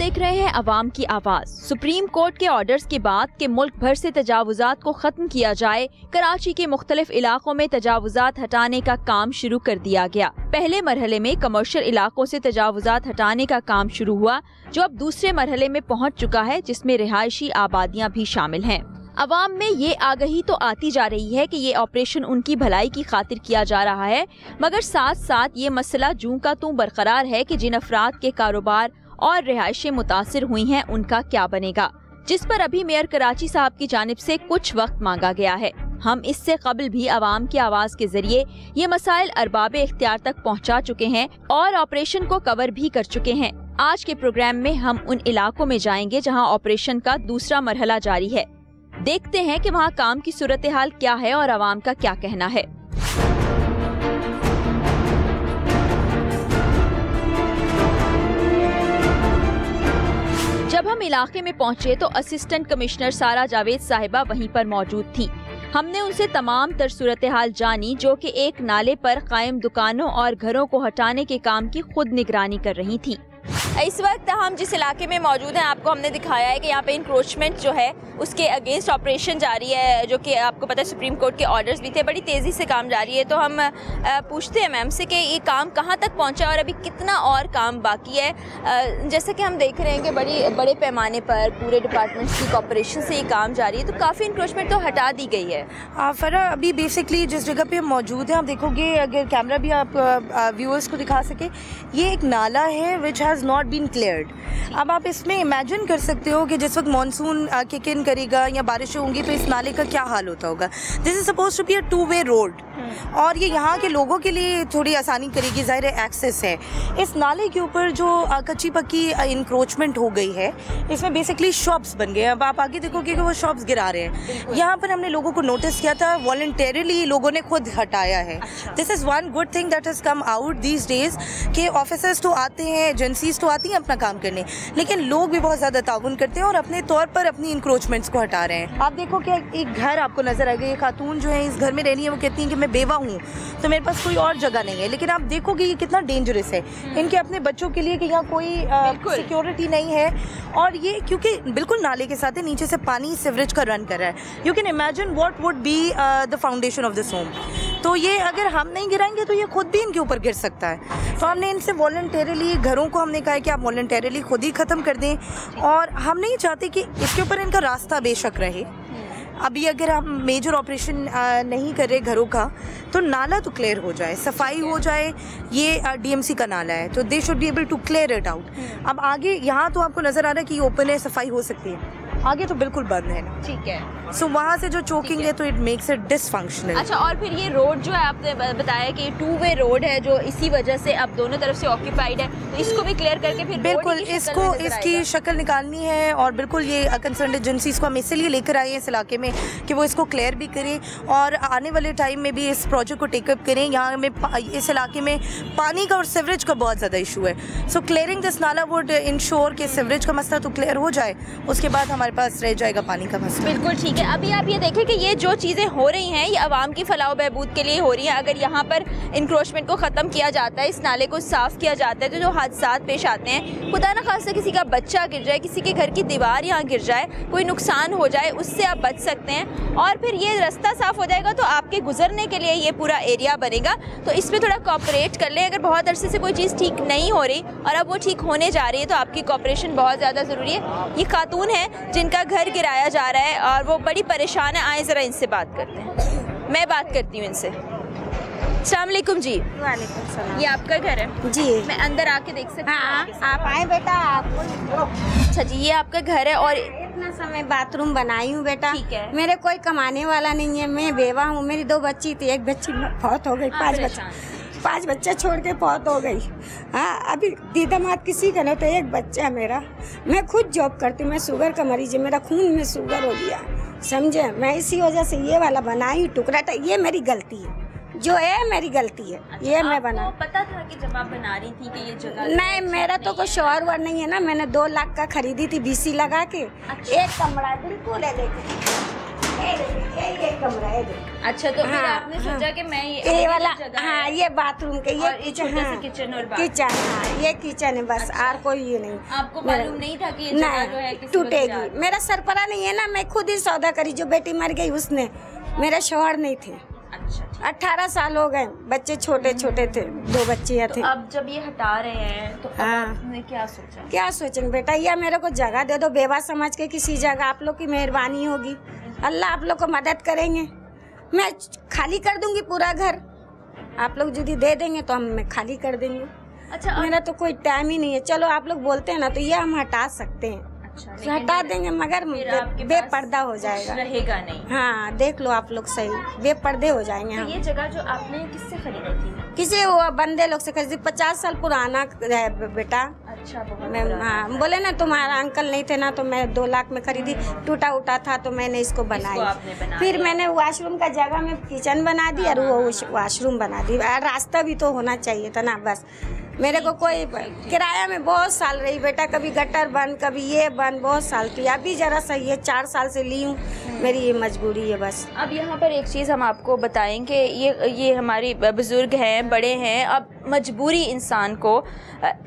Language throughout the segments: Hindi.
देख रहे हैं अवाम की आवाज। सुप्रीम कोर्ट के ऑर्डर्स के बाद कि मुल्क भर से तजावुजात को खत्म किया जाए, कराची के मुख्तलिफ इलाकों में तजावुजात हटाने का काम शुरू कर दिया गया। पहले मरहले में कमर्शियल इलाकों से तजावुजात हटाने का काम शुरू हुआ, जो अब दूसरे मरहले में पहुंच चुका है, जिसमें रिहायशी आबादियां भी शामिल हैं। अवाम में ये आगही तो आती जा रही है कि ये ऑपरेशन उनकी भलाई की खातिर किया जा रहा है, मगर साथ साथ ये मसला जूं का तूं बरकरार है कि जिन अफराद के कारोबार और रिहायशें मुतासिर हुई हैं, उनका क्या बनेगा, जिस पर अभी मेयर कराची साहब की जानिब से कुछ वक्त मांगा गया है। हम इससे कबल भी अवाम की आवाज के जरिए ये मसाइल अरबाब इख्तियार तक पहुंचा चुके हैं और ऑपरेशन को कवर भी कर चुके हैं। आज के प्रोग्राम में हम उन इलाकों में जाएंगे जहां ऑपरेशन का दूसरा मरहला जारी है। देखते हैं कि वहां काम की सूरत हाल क्या है और अवाम का क्या कहना है। जब हम इलाके में पहुंचे तो असिस्टेंट कमिश्नर सारा जावेद साहिबा वहीं पर मौजूद थी। हमने उनसे तमाम तर सूरत हाल जानी, जो कि एक नाले पर कायम दुकानों और घरों को हटाने के काम की खुद निगरानी कर रही थी। इस वक्त हम जिस इलाके में मौजूद हैं, आपको हमने दिखाया है कि यहाँ पे इंक्रोचमेंट जो है उसके अगेंस्ट ऑपरेशन जारी है, जो कि आपको पता है सुप्रीम कोर्ट के ऑर्डर्स भी थे। बड़ी तेज़ी से काम जारी है। तो हम पूछते हैं मैम से कि ये काम कहाँ तक पहुँचा और अभी कितना और काम बाकी है। जैसे कि हम देख रहे हैं कि बड़े पैमाने पर पूरे डिपार्टमेंट्स की कोऑपरेशन से ये काम जारी है, तो काफ़ी इंक्रोचमेंट तो हटा दी गई है। फरा, अभी बेसिकली जिस जगह पे हम मौजूद हैं, आप देखोगे, अगर कैमरा भी आप व्यूअर्स को दिखा सके, ये एक नाला है which has not been cleared. अब आप इसमें इमेजिन कर सकते हो कि जिस वक्त मानसून किक इन करेगा या बारिशें होंगी तो इस नाले का क्या हाल होता होगा। This is suppose to be a two way road और ये यहाँ के लोगों के लिए थोड़ी आसानी करेगी, ज़ाहिर है एक्सेस है। इस नाले के ऊपर जो कच्ची पक्की इंक्रोचमेंट हो गई है, इसमें बेसिकली शॉप्स बन गए। अब आप आगे देखोगे कि वो शॉप्स गिरा रहे हैं। यहाँ पर हमने लोगों को नोटिस किया था, वॉलंटरीली लोगों ने खुद हटाया है। This is one good thing that has come out these days कि ऑफिसर्स तो आते हैं, एजेंसीज तो आती हैं अपना काम करने, लेकिन लोग भी बहुत ज़्यादा ताउन करते हैं और अपने तौर पर अपनी इंक्रोचमेंट्स को हटा रहे हैं। आप देखो कि एक घर आपको नजर आएगा, ये खातून जो है इस घर में रही है, वो कहती हैं कि मैं बेवा हूँ तो मेरे पास कोई और जगह नहीं है, लेकिन आप देखोगे ये कितना डेंजरस है इनके अपने बच्चों के लिए कि यहाँ कोई सिक्योरिटी नहीं है। और ये क्योंकि बिल्कुल नाले के साथ है, नीचे से पानी सीवरेज का रन कर रहा है। You can imagine what would be the foundation of this home. तो ये अगर हम नहीं गिराएंगे तो ये खुद भी इनके ऊपर गिर सकता है। तो हमने इनसे वॉलंटरीली, घरों को हमने कहा है कि आप वॉलंटरीली खुद ही ख़त्म कर दें, और हम नहीं चाहते कि इसके ऊपर इनका रास्ता बेशक रहे। अभी अगर हम मेजर ऑपरेशन नहीं कर रहे घरों का, तो नाला तो क्लियर हो जाए, सफाई हो जाए। ये डीएमसी का नाला है, तो they should be able to clear it out. अब आगे यहाँ तो आपको नज़र आ रहा है कि ये ओपन है, सफाई हो सकती है, आगे तो बिल्कुल बंद है ना। ठीक है। सो वहाँ से जो चोकिंग है तो इट मेक्स इट डिसफंक्शनल। अच्छा, और फिर ये रोड जो है आपने बताया कि 2-वे रोड है, जो इसी वजह से अब दोनों तरफ से ऑक्यूपाइड है, तो इसको भी क्लियर करके फिर बिल्कुल इसकी शक्ल निकालनी है। और बिल्कुल ये कंसर्न एजेंसीज को हम इसलिए लेकर आए हैं इस इलाके में कि वो इसको क्लियर भी करें और आने वाले टाइम में भी इस प्रोजेक्ट को टेकअप करें। यहाँ में इस इलाके में पानी का और सीवरेज का बहुत ज़्यादा इशू है। सो क्लियरिंग दिस नाला वुड इंश्योर कि सीवरेज का मसला तो क्लियर हो जाए, उसके बाद हमारे पास रह जाएगा पानी का मसला। बिल्कुल ठीक है। अभी आप ये देखें कि ये जो चीज़ें हो रही हैं, ये आवाम की फलाह बहबूद के लिए हो रही हैं। अगर यहाँ पर इंक्रोचमेंट को ख़त्म किया जाता है, इस नाले को साफ़ किया जाता है, तो जो हादसात पेश आते हैं, खुदा न खास्ता किसी का बच्चा गिर जाए, किसी के घर की दीवार यहाँ गिर जाए, कोई नुकसान हो जाए, उससे आप बच सकते हैं। और फिर ये रास्ता साफ़ हो जाएगा तो आपके गुजरने के लिए ये पूरा एरिया बनेगा। तो इसमें थोड़ा कोऑपरेट कर लें। अगर बहुत अरसे से कोई चीज़ ठीक नहीं हो रही और अब वो ठीक होने जा रही है, तो आपकी कोऑपरेशन बहुत ज़्यादा ज़रूरी है। ये खातून है जिनका घर गिराया जा रहा है और वो बड़ी परेशान है। आए ज़रा इनसे बात करते हैं, मैं बात करती हूँ इनसे। अस्सलाम वालेकुम जी। वालेकुम सलाम। ये आपका घर है जी? मैं अंदर आके देख सकती हूँ? हाँ, आप आए बेटा। आपको अच्छा जी, ये आपका घर है और इतना समय बाथरूम बनाई हूँ बेटा। ठीक है। मेरे कोई कमाने वाला नहीं है, मैं बेवा हूँ। मेरी 2 बच्ची थी, एक बच्ची फौत हो गई, 5 बच्चे छोड़ के फौत हो गई। हाँ, अभी दीदामाद किसी का नहीं, तो एक बच्चा है मेरा। मैं खुद जॉब करती हूँ, मैं शुगर का मरीज है, मेरा खून में शुगर हो गया, समझे। मैं इसी वजह से ये वाला बनाई टुकड़ा था। ये मेरी गलती है, जो है मेरी गलती है। अच्छा, ये मैं बना पता था कि जब आप बना रही थी कि ये जगह नहीं, मेरा तो कोई शोहर वर नहीं है ना। मैंने 2 लाख का खरीदी थी बीसी लगा के। अच्छा। एक कमरा बिल्कुल है, देखे ये कमरा है। अच्छा, तो फिर हाँ, आपने सोचा कि मैं ये वाला, जगह है। हाँ ये बाथरूम के, ये किचन, हाँ, किचन और किचन, हाँ ये किचन है बस। और कोई ये नहीं। आपको मालूम नहीं था कि ये जगह जो है किसी टूटेगी? मेरा सरपरा नहीं है ना, मैं खुद ही सौदा करी। जो बेटी मर गई उसने, मेरे शौहर नहीं थे। अच्छा, 18 साल हो गए, बच्चे छोटे छोटे थे, 2 बच्चियाँ थे। तो अब जब ये हटा रहे हैं तो हाँ। आपने क्या सोचा? क्या सोचेंगे बेटा, या मेरे को जगह दे दो बेवा समझ के किसी जगह। आप लोग की मेहरबानी होगी, अल्लाह आप लोग को मदद करेंगे। मैं खाली कर दूंगी पूरा घर, आप लोग यदि दे देंगे तो मैं खाली कर देंगे। अच्छा, मेरा तो कोई टाइम ही नहीं है। चलो आप लोग बोलते हैं ना, तो ये हम हटा सकते हैं। अच्छा, तो हटा देंगे, मगर बेपर्दा हो जाएगा, रहेगा नहीं। हाँ देख लो आप लोग, सही बेपर्दे हो जाएंगे हम। ये जगह जो आपने किससे खरीदी थी? किसी वो बंदे लोग से खरीदी। 50 साल पुराना है बेटा। अच्छा, बहुत मैं, पुराना। हाँ बोले ना तुम्हारा अंकल नहीं थे ना, तो मैं 2 लाख में खरीदी। टूटा उटा था तो मैंने इसको बनाई। फिर मैंने वॉशरूम का जगह में किचन बना दी और वो वॉशरूम बना दी। रास्ता भी तो होना चाहिए था ना। बस मेरे को कोई किराया में बहुत साल रही बेटा, कभी गटर बंद, कभी ये बंद, बहुत साल की। अभी जरा सही है, 4 साल से ली हूँ, मेरी ये मजबूरी है बस। अब यहाँ पर एक चीज़ हम आपको बताएं कि ये हमारी बुजुर्ग हैं, बड़े हैं। अब मजबूरी इंसान को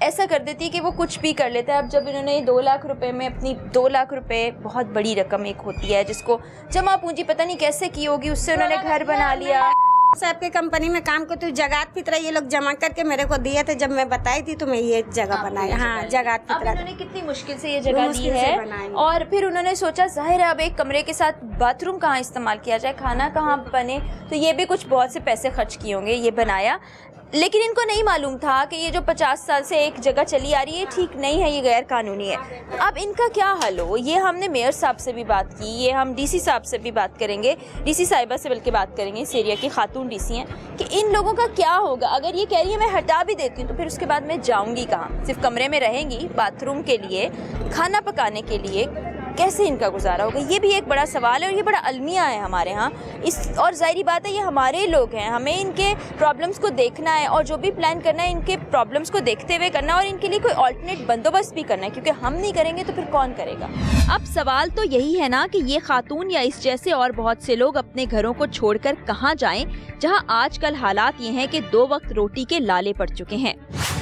ऐसा कर देती है कि वो कुछ भी कर लेता है। अब जब इन्होंने 2 लाख रुपए में अपनी 2 लाख रुपए, बहुत बड़ी रकम एक होती है जिसको जमा पूंजी पता नहीं कैसे की होगी, उससे उन्होंने घर बना लिया। साहब के कंपनी में काम करती हूँ, जगात फितरा ये लोग जमा करके मेरे को दिए थे। जब मैं बताई थी तो मैं ये जगह बनाई। हाँ जगात फितरा। उन्होंने कितनी मुश्किल से ये जगह दी है, और फिर उन्होंने सोचा जाहिर है अब एक कमरे के साथ बाथरूम कहाँ इस्तेमाल किया जाए, खाना कहाँ बने, तो ये भी कुछ बहुत से पैसे खर्च किए होंगे, ये बनाया। लेकिन इनको नहीं मालूम था कि ये जो 50 साल से एक जगह चली आ रही है ठीक नहीं है, ये गैर कानूनी है। अब इनका क्या हल हो, ये हमने मेयर साहब से भी बात की, ये हम डीसी साहब से भी बात करेंगे, डीसी साहिबा से बल्कि बात करेंगे, इस एरिया की खातून डीसी हैं, कि इन लोगों का क्या होगा। अगर ये कह रही है मैं हटा भी देती हूँ तो फिर उसके बाद मैं जाऊँगी कहाँ? सिर्फ कमरे में रहेंगी, बाथरूम के लिए, खाना पकाने के लिए कैसे इनका गुजारा होगा? ये भी एक बड़ा सवाल है और ये बड़ा अलमिया है हमारे यहाँ इस। और ज़ाहिरी बात है ये हमारे लोग हैं, हमें इनके प्रॉब्लम्स को देखना है और जो भी प्लान करना है इनके प्रॉब्लम्स को देखते हुए करना, और इनके लिए कोई अल्टरनेट बंदोबस्त भी करना है, क्योंकि हम नहीं करेंगे तो फिर कौन करेगा? अब सवाल तो यही है ना कि ये खातून या इस जैसे और बहुत से लोग अपने घरों को छोड़कर कहाँ जाएं, जहां आजकल हालात ये हैं कि 2 वक्त रोटी के लाले पड़ चुके हैं।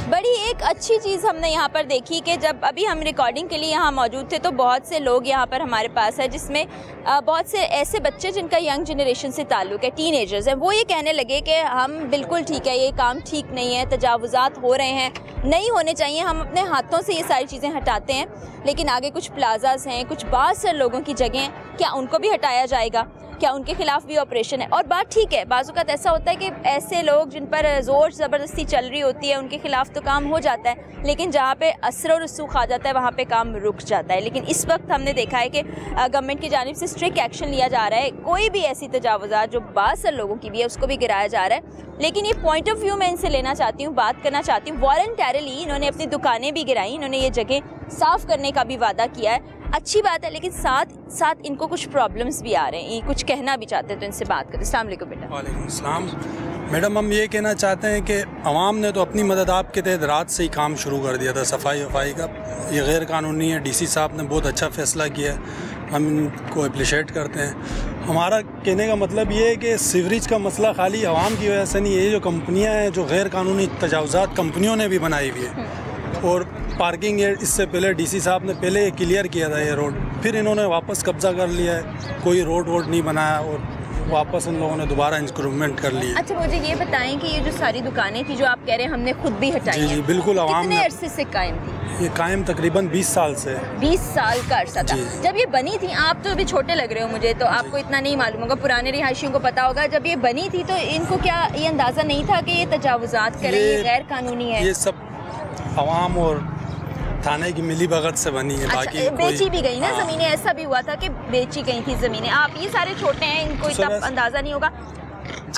बड़ी एक अच्छी चीज़ हमने यहाँ पर देखी कि जब अभी हम रिकॉर्डिंग के लिए यहाँ मौजूद थे तो बहुत से लोग यहाँ पर हमारे पास है, जिसमें बहुत से ऐसे बच्चे जिनका यंग जनरेशन से ताल्लुक़ है, टीनेजर्स हैं, वो ये कहने लगे कि हम बिल्कुल ठीक है, ये काम ठीक नहीं है, तजावुज़ात हो रहे हैं, नहीं होने चाहिए, हम अपने हाथों से ये सारी चीज़ें हटाते हैं, लेकिन आगे कुछ प्लाजास हैं, कुछ बासर लोगों की जगह, क्या उनको भी हटाया जाएगा? क्या उनके खिलाफ भी ऑपरेशन है? और बात ठीक है, बाज़-औक़ात ऐसा होता है कि ऐसे लोग जिन पर ज़ोर ज़बरदस्ती चल रही होती है उनके खिलाफ तो काम हो जाता है, लेकिन जहाँ पे असर और रसूख आ जाता है वहाँ पे काम रुक जाता है। लेकिन इस वक्त हमने देखा है कि गवर्नमेंट की जानिब से स्ट्रिक्ट एक्शन लिया जा रहा है, कोई भी ऐसी तजावुज़ात जो बासर लोगों की भी है उसको भी गिराया जा रहा है। लेकिन ये पॉइंट ऑफ व्यू मैं इनसे लेना चाहती हूँ, बात करना चाहती हूँ। वॉलंटरली इन्होंने अपनी दुकानें भी गिराई, इन्होंने ये जगह साफ़ करने का भी वादा किया है, अच्छी बात है, लेकिन साथ साथ इनको कुछ प्रॉब्लम्स भी आ रहे हैं, ये कुछ कहना भी चाहते हैं, तो इनसे बात करें। अस्सलाम वालेकुम बेटा। वालेकुम अस्सलाम। मैडम हम ये कहना चाहते हैं कि अवाम ने तो अपनी मदद आपके तहत रात से ही काम शुरू कर दिया था सफाई वफाई का, ये गैर कानूनी है, डीसी साहब ने बहुत अच्छा फ़ैसला किया है, हम इनको अप्रिशिएट करते हैं। हमारा कहने का मतलब ये है कि सीवरेज का मसला खाली आवाम की वजह से नहीं है, ये जो कंपनियाँ हैं जो गैर कानूनी तजावुज़ात कंपनियों ने भी बनाई हुई है, और पार्किंग है, इससे पहले डीसी साहब ने पहले क्लियर किया था ये रोड, फिर इन्होंने वापस कब्जा कर लिया है, कोई रोड नहीं बनाया और वापस उन लोगों ने दोबारा इंक्रूवमेंट कर लिया। अच्छा मुझे ये बताएं कि ये जो सारी दुकानें थी जो आप कह रहे हैं हमने खुद भी हटाई जी बिल्कुल, आवाम कितने अरसे से कायम थी? ये कायम तकरीबन 20 साल से। 20 साल का अरसा था। जब ये बनी थी, आप तो अभी छोटे लग रहे हो मुझे, तो आपको इतना नहीं मालूम होगा, पुराने रिहायशियों को पता होगा, जब ये बनी थी तो इनको क्या ये अंदाज़ा नहीं था कि ये तजावुज़ात करें, ये गैर कानूनी है? ये सब आवाम और थाने की मिली भगत से बनी है। अच्छा, बाकी बेची भी गई ना ज़मीनें? ऐसा भी हुआ था कि बेची गई थी ज़मीनें। आप ये सारे छोटे हैं, इनको इतना अंदाज़ा नहीं होगा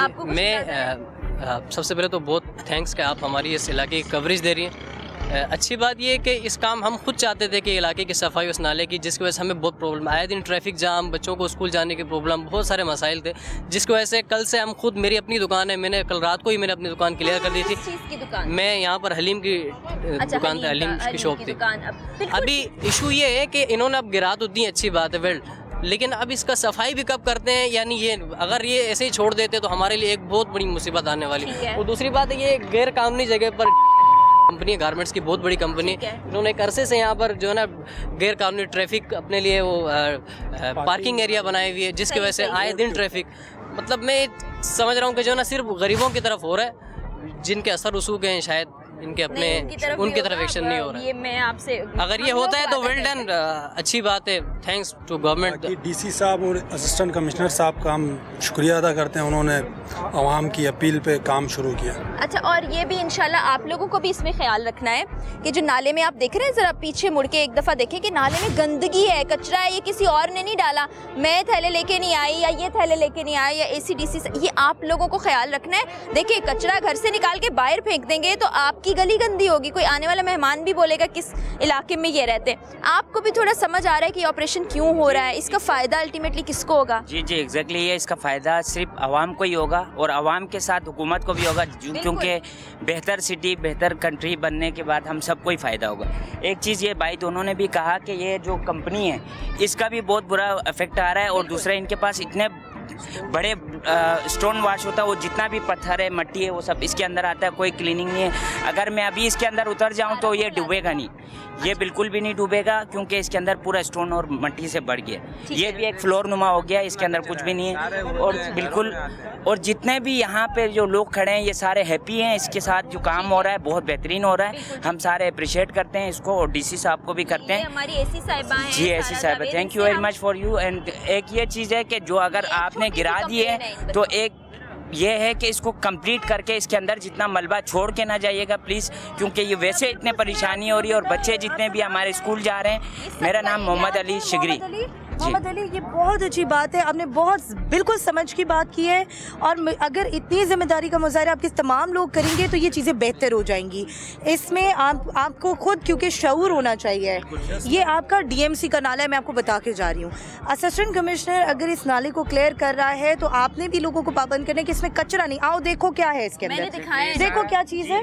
आपको? मैं सबसे पहले तो बहुत थैंक्स कि आप हमारी इस इलाके की कवरेज दे रही हैं। अच्छी बात यह है कि इस काम हम खुद चाहते थे कि इलाके की सफाई उस नाले की, जिसकी वजह से हमें बहुत प्रॉब्लम आए दिन, ट्रैफिक जाम, बच्चों को स्कूल जाने की प्रॉब्लम, बहुत सारे मसाइल थे, जिसकी वजह से कल से हम खुद, मेरी अपनी दुकान है, मैंने कल रात को ही मैंने अपनी दुकान क्लियर कर दी थी। चीज़ की दुकान? मैं यहाँ पर हलीम की दुकान थी, हलीम की शॉप थी। अभी इशू ये है कि इन्होंने अब गिरा तो दी, अच्छी बात है, वेल लेकिन अब इसका सफाई भी कब करते हैं, यानी ये अगर ये ऐसे ही छोड़ देते तो हमारे लिए एक बहुत बड़ी मुसीबत आने वाली। और दूसरी बात है, ये गैर कानूनी जगह पर कंपनी है, गारमेंट्स की बहुत बड़ी कंपनी, इन्होंने एक अरसे से यहाँ पर जो है ना गैर कानूनी ट्रैफिक अपने लिए वो पार्किंग एरिया बनाई हुई है, जिसकी वजह से आए दिन ट्रैफिक, मतलब मैं समझ रहा हूँ कि जो है ना सिर्फ गरीबों की तरफ हो रहा है, जिनके असर रसूख हैं शायद इनके अपने उनकी तरफ एक्शन नहीं हो रहा है। ये मैं आपसे, अगर ये होता है तो वेल डन, अच्छी बात है, थैंक्स टू गवर्नमेंट। डीसी साहब और असिस्टेंट कमिश्नर साहब का हम शुक्रिया अदा करते हैं, उन्होंने आवाम की अपील पे काम शुरू किया। अच्छा, और ये भी इंशाल्लाह आप लोगों को भी इसमें ख्याल रखना है कि जो नाले में आप देख रहे हैं, ज़रा पीछे मुड़ के एक दफ़ा देखें कि नाले में गंदगी है, कचरा है, ये किसी और ने नहीं डाला, मैं थैले लेके नहीं आई या ये थैले लेके नहीं आया या ACDC से, ये आप लोगों को ख्याल रखना है। देखिए, कचरा घर से निकाल के बाहर फेंक देंगे तो आपकी गली गंदी होगी, कोई आने वाला मेहमान भी बोलेगा किस इलाके में ये रहते हैं। आपको भी थोड़ा समझ आ रहा है कि ऑपरेशन क्यों हो रहा है, इसका फ़ायदा अल्टीमेटली किसको होगा? जी जी एग्जैक्टली, ये इसका फ़ायदा सिर्फ आवाम को ही होगा और आवाम के साथ हुकूमत को भी होगा, क्योंकि बेहतर सिटी बेहतर कंट्री बनने के बाद हम सबको ही फ़ायदा होगा। एक चीज़ ये भाई दोनों ने भी कहा कि ये जो कंपनी है इसका भी बहुत बुरा इफेक्ट आ रहा है, और दूसरा इनके पास इतने बड़े स्टोन वॉश होता है, वो जितना भी पत्थर है मट्टी है वो सब इसके अंदर आता है, कोई क्लीनिंग नहीं है। अगर मैं अभी इसके अंदर उतर जाऊं तो ये डूबेगा नहीं, ये बिल्कुल भी नहीं डूबेगा, क्योंकि इसके अंदर पूरा स्टोन और मट्टी से बढ़ गया। ये भी एक फ्लोर नुमा हो गया, इसके अंदर कुछ भी नहीं है और बिल्कुल, और जितने भी यहाँ पे जो लोग खड़े हैं ये सारे हैप्पी हैं इसके साथ, जो काम हो रहा है बहुत बेहतरीन हो रहा है, हम सारे अप्रिशिएट करते हैं इसको, और डीसी साहब को भी करते हैं। हमारी एसी साहिबा हैं, जी एसी साहिबा, thank you very much for you. And एक ये चीज़ है कि जो अगर आपने गिरा दिए तो एक ये है कि इसको कंप्लीट करके इसके अंदर जितना मलबा छोड़ के ना जाइएगा प्लीज़, क्योंकि ये वैसे इतने परेशानी हो रही है और बच्चे जितने भी हमारे स्कूल जा रहे हैं। मेरा नाम मोहम्मद अली शिगरी। मोहम्मद अली, ये बहुत अच्छी बात है, आपने बहुत बिल्कुल समझ की बात की है, और अगर इतनी जिम्मेदारी का मुजाहरा आपके तमाम लोग करेंगे तो ये चीज़ें बेहतर हो जाएंगी। इसमें आपको खुद क्योंकि शऊर होना चाहिए। ये आपका DMC का नाला है, मैं आपको बता के जा रही हूँ। असिस्टेंट कमिश्नर अगर इस नाले को क्लियर कर रहा है तो आपने भी लोगों को पाबंद करना है कि इसमें कचरा नहीं। आओ देखो क्या है इसके अंदर, देखो क्या चीज़ है,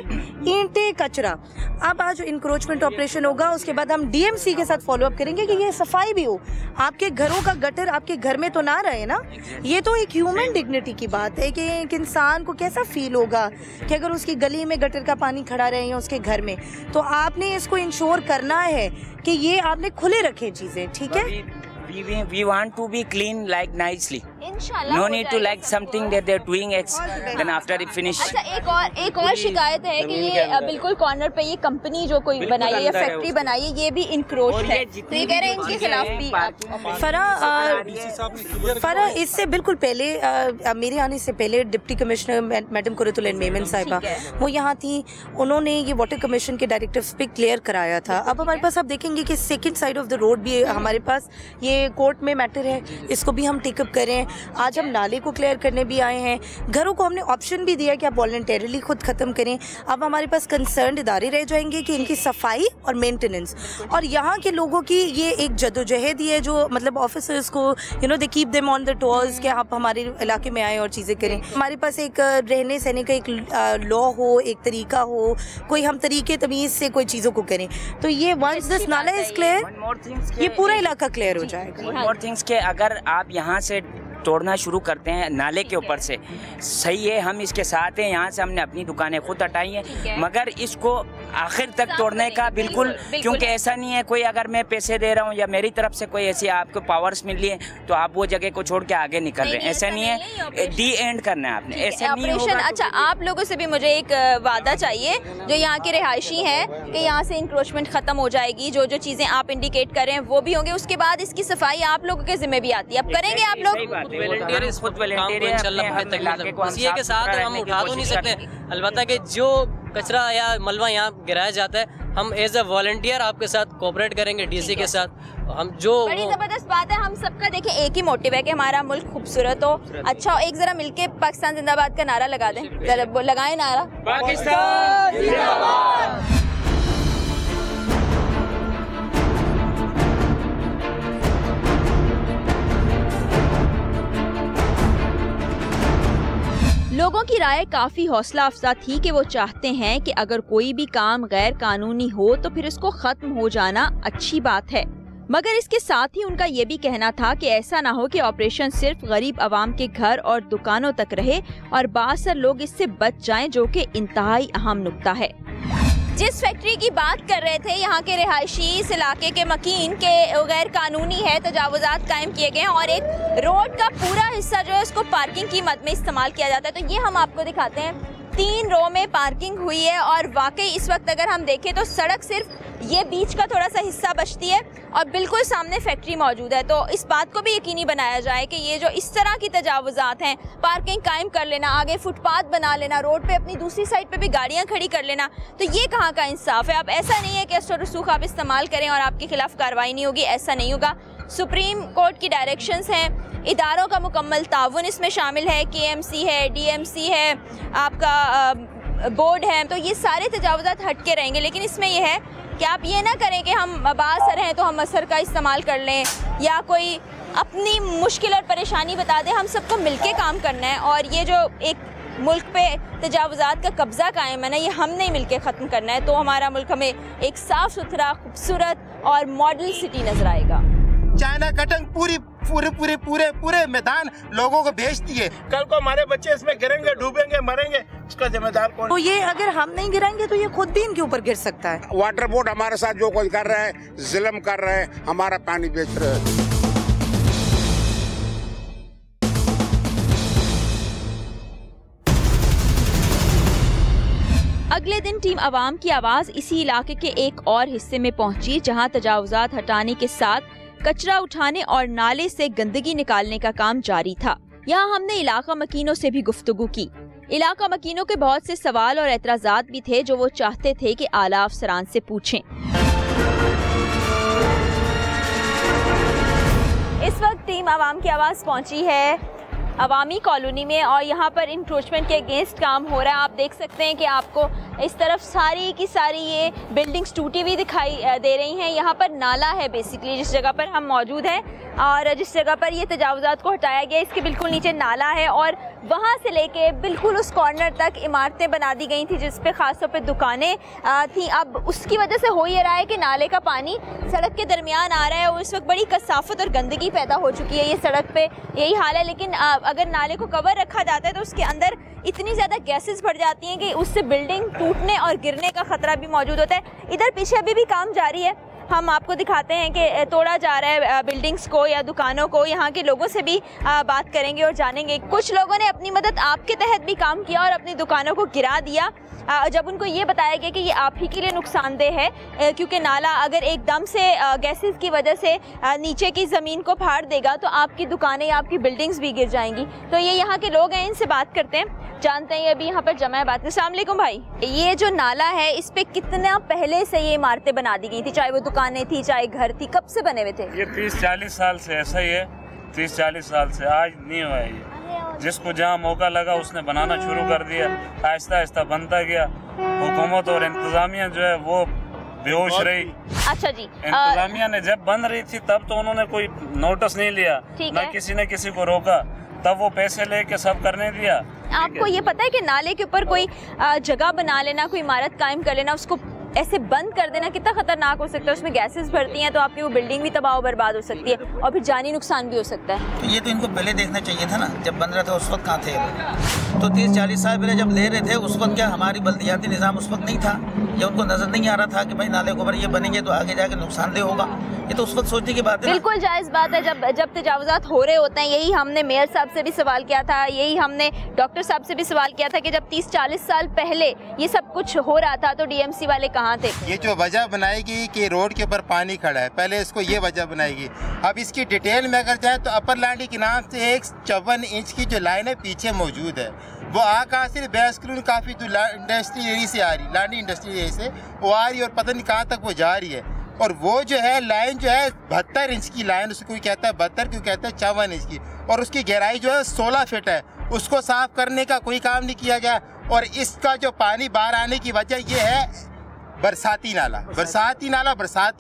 ईंटें, कचरा। अब आज इंक्रोचमेंट ऑपरेशन होगा, उसके बाद हम DMC के साथ फॉलो अप करेंगे कि ये सफाई भी हो। आपके घरों का गटर आपके घर में तो ना रहे ना। ये तो एक ह्यूमन डिग्निटी की बात है कि एक इंसान को कैसा फील होगा कि अगर उसकी गली में गटर का पानी खड़ा रहे या उसके घर में, तो आपने इसको इंश्योर करना है कि ये आपने खुले रखे चीज़ें, ठीक है। We want to be clean like nicely. इंशाल्लाह No need to like something that they're doing then after it finish. अच्छा, एक और शिकायत है कि ये बिल्कुल कॉर्नर पे ये कंपनी जो कोई बनाई है या फैक्ट्री बनाई है, ये भी इंक्रोच है, तो ये कह रहे हैं इनके खिलाफ भी। फरा इससे बिल्कुल पहले मेरे आने से पहले deputy commissioner madam Qurratul Memon साहिबा वो यहाँ थी, उन्होंने ये वाटर कमीशन के डायरेक्टिव्स पे क्लियर कराया था। अब हमारे पास आप देखेंगे कि second side of the road भी हमारे पास ये कोर्ट में मैटर है, इसको भी हम टेकअप करें। आज हम नाले को क्लियर करने भी आए हैं, घरों को हमने ऑप्शन भी दिया कि आप वॉलंटरली खुद ख़त्म करें। अब हमारे पास कंसर्न इदारे रह जाएंगे कि इनकी सफाई और मेंटेनेंस, और यहाँ के लोगों की ये एक जदोजहद ही है जो मतलब ऑफिसर्स को they keep them on the torques कि आप हमारे इलाके में आए और चीज़ें करें। हमारे पास एक रहने सहने का एक लॉ हो, एक तरीका हो, कोई हम तरीके तमीज़ से कोई चीज़ों को करें, तो ये वंस दिस नाला इज क्लियर ये पूरा इलाका क्लियर हो जाएगा। मोर थिंग्स के अगर आप यहाँ से तोड़ना शुरू करते हैं नाले के ऊपर से, सही है, हम इसके साथ हैं, यहाँ से हमने अपनी दुकानें खुद हटाई हैं, मगर इसको आखिर तक तोड़ने का बिल्कुल, क्योंकि ऐसा नहीं है कोई अगर मैं पैसे दे रहा हूँ या मेरी तरफ से कोई ऐसी आपको पावर्स मिल रही है तो आप वो जगह को छोड़ के आगे निकल रहे हैं, ऐसा नहीं है, डी एंड करना है आपने, ऐसा नहीं होगा। अच्छा, आप लोगों से भी मुझे एक वादा चाहिए जो यहाँ के रिहायशी हैं कि यहाँ से इंक्रोचमेंट खत्म हो जाएगी, जो जो चीज़ें आप इंडिकेट कर रहे हैं वो भी होंगे, उसके बाद इसकी सफाई आप लोगों के जिम्मे भी आती है। अब करेंगे आप लोग इसी के साथ हम उठा तो नहीं सकते, अलबत्ता कि जो कचरा या मलबा यहाँ गिराया जाता है हम एज अ वॉलंटियर आपके साथ कोऑपरेट करेंगे, डीसी के साथ। हम जो बड़ी जबरदस्त बात है, हम सबका देखें एक ही मोटिव है कि हमारा मुल्क खूबसूरत हो, अच्छा हो। एक जरा मिलके पाकिस्तान जिंदाबाद का नारा लगा दें, जरा लगाएं नारा, पाकिस्तान जिंदाबाद। लोगों की राय काफ़ी हौसला अफजा थी कि वो चाहते हैं कि अगर कोई भी काम गैर कानूनी हो तो फिर इसको ख़त्म हो जाना अच्छी बात है। मगर इसके साथ ही उनका ये भी कहना था कि ऐसा ना हो कि ऑपरेशन सिर्फ गरीब आवाम के घर और दुकानों तक रहे और बासर लोग इससे बच जाएं, जो कि इंतहाई अहम नुक्ता है। जिस फैक्ट्री की बात कर रहे थे यहाँ के रिहायशी इस इलाके के मकीन के गैर कानूनी है, तजावुजात कायम किए गए हैं और एक रोड का पूरा हिस्सा जो है उसको पार्किंग की मद में इस्तेमाल किया जाता है। तो ये हम आपको दिखाते हैं, 3 रो में पार्किंग हुई है और वाकई इस वक्त अगर हम देखें तो सड़क सिर्फ ये बीच का थोड़ा सा हिस्सा बचती है और बिल्कुल सामने फैक्ट्री मौजूद है। तो इस बात को भी यकीनी बनाया जाए कि ये जो इस तरह की तजावुजात हैं, पार्किंग कायम कर लेना, आगे फुटपाथ बना लेना, रोड पे अपनी दूसरी साइड पे भी गाड़ियां खड़ी कर लेना, तो ये कहाँ का इंसाफ है। अब ऐसा नहीं है कि असर रसूख आप इस्तेमाल करें और आपके खिलाफ कार्रवाई नहीं होगी, ऐसा नहीं होगा। सुप्रीम कोर्ट की डायरेक्शंस हैं, इदारों का मुकम्मल ताउन इसमें शामिल है, KMC है, DMC है, आपका बोर्ड है, तो ये सारे तजावुजात हट के रहेंगे। लेकिन इसमें यह है कि आप ये ना करें कि हम बासर हैं तो हम असर का इस्तेमाल कर लें या कोई अपनी मुश्किल और परेशानी बता दें। हम सबको मिलके काम करना है और ये जो एक मुल्क पे तजावुजात का कब्जा कायम है ना, ये हमने मिलके ख़त्म करना है, तो हमारा मुल्क हमें एक साफ़ सुथरा, खूबसूरत और मॉडल सिटी नज़र आएगा। चाइना कटिंग पूरे मैदान लोगों को बेचती है। कल को हमारे बच्चे इसमें गिरेंगे, डूबेंगे, मरेंगे, इसका जिम्मेदार कौन? तो ये अगर हम नहीं गिराएंगे तो ये खुद भी इनके ऊपर गिर सकता है। वाटर बोर्ड हमारे साथ जो कुछ कर रहा है, जुल्म कर रहे हैं, हमारा पानी बेच रहे हैं। अगले दिन टीम अवाम की आवाज इसी इलाके के एक और हिस्से में पहुंची, जहां तजावुजात हटाने के साथ कचरा उठाने और नाले से गंदगी निकालने का काम जारी था। यहाँ हमने इलाका मकीनों से भी गुफ्तगू की। इलाका मकीनों के बहुत से सवाल और एतराजात भी थे जो वो चाहते थे कि आला अफसरान से पूछें। इस वक्त टीम अवाम की आवाज पहुंची है अवामी कॉलोनी में और यहाँ पर इंक्रोचमेंट के अगेंस्ट काम हो रहा है। आप देख सकते हैं कि आपको इस तरफ सारी की सारी ये बिल्डिंग्स टूटी हुई दिखाई दे रही हैं। यहाँ पर नाला है बेसिकली, जिस जगह पर हम मौजूद हैं और जिस जगह पर ये तजावुजात को हटाया गया, इसके बिल्कुल नीचे नाला है और वहाँ से लेके बिल्कुल उस कॉर्नर तक इमारतें बना दी गई थी जिस पे ख़ास तौर पे दुकानें थी। अब उसकी वजह से हो ये रहा है कि नाले का पानी सड़क के दरमियान आ रहा है और इस वक्त बड़ी कसाफत और गंदगी पैदा हो चुकी है। ये सड़क पे यही हाल है, लेकिन अगर नाले को कवर रखा जाता है तो उसके अंदर इतनी ज़्यादा गैसेस भर जाती हैं कि उससे बिल्डिंग टूटने और गिरने का खतरा भी मौजूद होता है। इधर पीछे अभी भी काम जारी है, हम आपको दिखाते हैं कि तोड़ा जा रहा है बिल्डिंग्स को या दुकानों को। यहाँ के लोगों से भी बात करेंगे और जानेंगे। कुछ लोगों ने अपनी मदद आपके तहत भी काम किया और अपनी दुकानों को गिरा दिया जब उनको ये बताया गया कि ये आप ही के लिए नुकसानदेह है, क्योंकि नाला अगर एकदम से गैसेस की वजह से नीचे की ज़मीन को फाड़ देगा तो आपकी दुकानें या आपकी बिल्डिंग्स भी गिर जाएंगी। तो ये यहाँ के लोग हैं, इनसे बात करते हैं, जानते हैं। अभी यहाँ पर जमा है बात। अस्सलाम वालेकुम भाई, ये जो नाला है इस पे कितना पहले से ये इमारतें बना दी गई थी, चाहे वो दुकानें थी चाहे घर थी, कब से बने हुए थे? ये 30-40 साल से ऐसा ही है, 30-40 साल से, आज नहीं हुआ है ये। जिसको जहाँ मौका लगा उसने बनाना शुरू कर दिया, आहिस्ता आहिस्ता बनता गया। हुकूमत और इंतजामिया जो है वो बेहोश रही। अच्छा जी, इंतजामिया ने जब बन रही थी तब तो उन्होंने कोई नोटिस नहीं लिया, न किसी ने किसी को रोका, तब वो पैसे लेके सब करने दिया। आपको ये पता है कि नाले के ऊपर कोई जगह बना लेना, कोई इमारत कायम कर लेना, उसको ऐसे बंद कर देना कितना खतरनाक हो सकता है? उसमें गैसेस भरती हैं तो आपकी वो बिल्डिंग भी तबाह बर्बाद हो सकती है और फिर जानी नुकसान भी हो सकता है। तो ये तो इनको पहले देखना चाहिए था ना, जब बन रहा था उस वक्त कहाँ थे? तो 30-40 साल पहले जब ले रहे थे उस वक्त क्या हमारी बल्दियाती निज़ाम उस वक्त नहीं था, या उनको नजर नहीं आ रहा था कि भाई नाले के ऊपर ये बनेंगे तो आगे जाके नुकसानदेह होगा? ये तो उस वक्त सोचने की बात है। बिल्कुल जायज़ बात है। जब तजावुजात हो रहे होते हैं, यही हमने मेयर साहब से भी सवाल किया था, यही हमने डॉक्टर साहब से भी सवाल किया था कि जब 30-40 साल पहले ये सब कुछ हो रहा था तो DMC वाले कहाँ थे? ये जो वजह बनाएगी कि रोड के ऊपर पानी खड़ा है, पहले इसको ये वजह बनाएगी। अब इसकी डिटेल में अगर जाए तो अपर लैंडी के नाम से एक 54 इंच की जो लाइन है पीछे मौजूद है, वो आ कहाँ से? बैस क्लून काफ़ी इंडस्ट्री एरिया से आ रही, लांडी इंडस्ट्री एरिया से वो आ रही है और पता नहीं कहाँ तक वो जा रही है। और वो जो है लाइन जो है 72 इंच की लाइन, उसको कोई कहता है 72, क्यों कहता है 54 इंच की, और उसकी गहराई जो है 16 फीट है। उसको साफ करने का कोई काम नहीं किया गया और इसका जो पानी बाहर आने की वजह ये है बरसाती नाला। बरसाती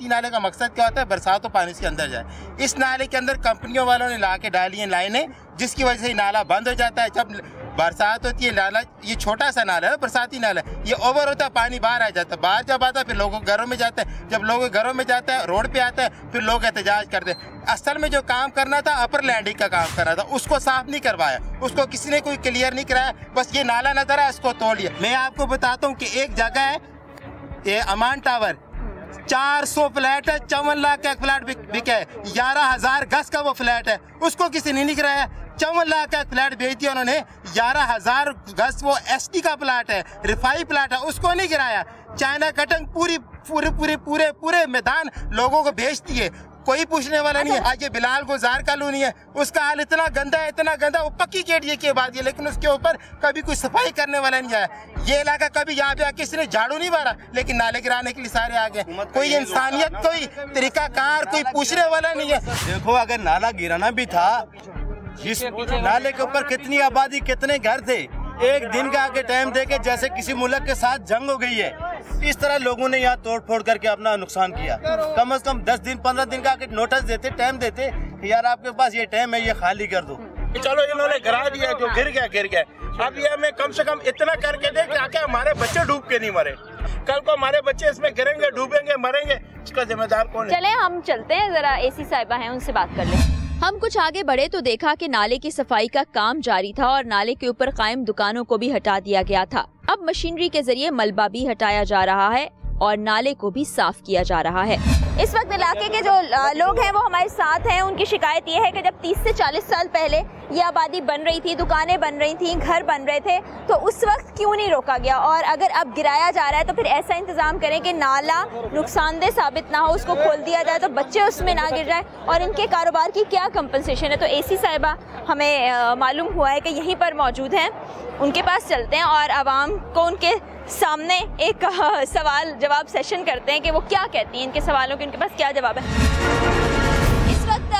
नाले का मकसद क्या होता है? बरसात हो पानी इसके अंदर जाए। इस नाले के अंदर कंपनियों वालों ने ला के डाली हैं लाइनें, जिसकी वजह से नाला बंद हो जाता है। जब बरसात होती है, नाला ये छोटा सा नाला है, बरसाती नाला, ये ओवर होता है, पानी बाहर आ जाता है, बाहर जब आता है फिर लोगों के घरों में जाता है, जब लोगों के घरों में जाता है रोड पे आता है, फिर लोग एहतजाज करते हैं। असल में जो काम करना था अपर लैंडिंग का काम करना था, उसको साफ नहीं करवाया, उसको किसी ने कोई क्लियर नहीं कराया, बस ये नाला नजर है इसको तोड़ लिया। मैं आपको बताता हूँ कि एक जगह है ये अमान टावर, 400 फ्लैट है, 54 लाख का एक फ्लैट बिका है, 11,000 गज का वो फ्लैट है, उसको किसी ने नहीं कराया। 54 लाख का फ्लैट बेच दिया उन्होंने, 11,000 गज वो एसटी का प्लाट है, रिफाई प्लाट है, उसको नहीं गिराया। चाइना कटिंग पूरे मैदान लोगों को बेच दिए, कोई पूछने वाला नहीं है। आज ये बिलाल गुजार कॉलोनी है, उसका हाल इतना गंदा है, इतना गंदा, वो पक्की केडिए के बाद ये, लेकिन उसके ऊपर कभी कोई सफाई करने वाला नहीं आया। ये इलाका कभी यहाँ पे किसी ने झाड़ू नहीं मारा, लेकिन नाले गिराने के लिए सारे आ गए। कोई इंसानियत, कोई तरीकाकार, कोई पूछने वाला नहीं है। देखो अगर नाला गिराना भी था, जिस नाले के ऊपर कितनी आबादी, कितने घर थे, एक दिन का आगे टाइम देके जैसे किसी मुल्क के साथ जंग हो गई है, इस तरह लोगों ने यहाँ तोड़ फोड़ करके अपना नुकसान किया। कम से कम 10 दिन 15 दिन का आगे नोटिस देते, टाइम देते कि यार आपके पास ये टाइम है, ये खाली कर दो। चलो इन्होंने गिरा दिया, जो गिर गया। अब ये हमें कम से कम इतना करके दे कि आके हमारे बच्चे डूब के नहीं मरे। कल को हमारे बच्चे इसमें गिरेंगे, डूबेंगे, मरेंगे, इसका जिम्मेदार कौन है? चले हम चलते हैं, जरा एसी साहिबा हैं, उनसे बात कर लें। हम कुछ आगे बढ़े तो देखा कि नाले की सफाई का काम जारी था और नाले के ऊपर कायम दुकानों को भी हटा दिया गया था। अब मशीनरी के जरिए मलबा भी हटाया जा रहा है और नाले को भी साफ किया जा रहा है। इस वक्त इलाके के जो लोग हैं वो हमारे साथ हैं। उनकी शिकायत ये है कि जब 30 से 40 साल पहले ये आबादी बन रही थी, दुकानें बन रही थी, घर बन रहे थे, तो उस वक्त क्यों नहीं रोका गया, और अगर अब गिराया जा रहा है तो फिर ऐसा इंतजाम करें कि नाला नुकसानदेह साबित ना हो, उसको खोल दिया जाए तो बच्चे उसमें ना गिर जाए, और इनके कारोबार की क्या कंपनसेशन है। तो एसी साहिबा हमें मालूम हुआ है कि यहीं पर मौजूद हैं, उनके पास चलते हैं और आवाम को उनके सामने एक सवाल जवाब सेशन करते हैं कि वो क्या कहती हैं, इनके सवालों के उनके पास क्या जवाब है। इस वक्त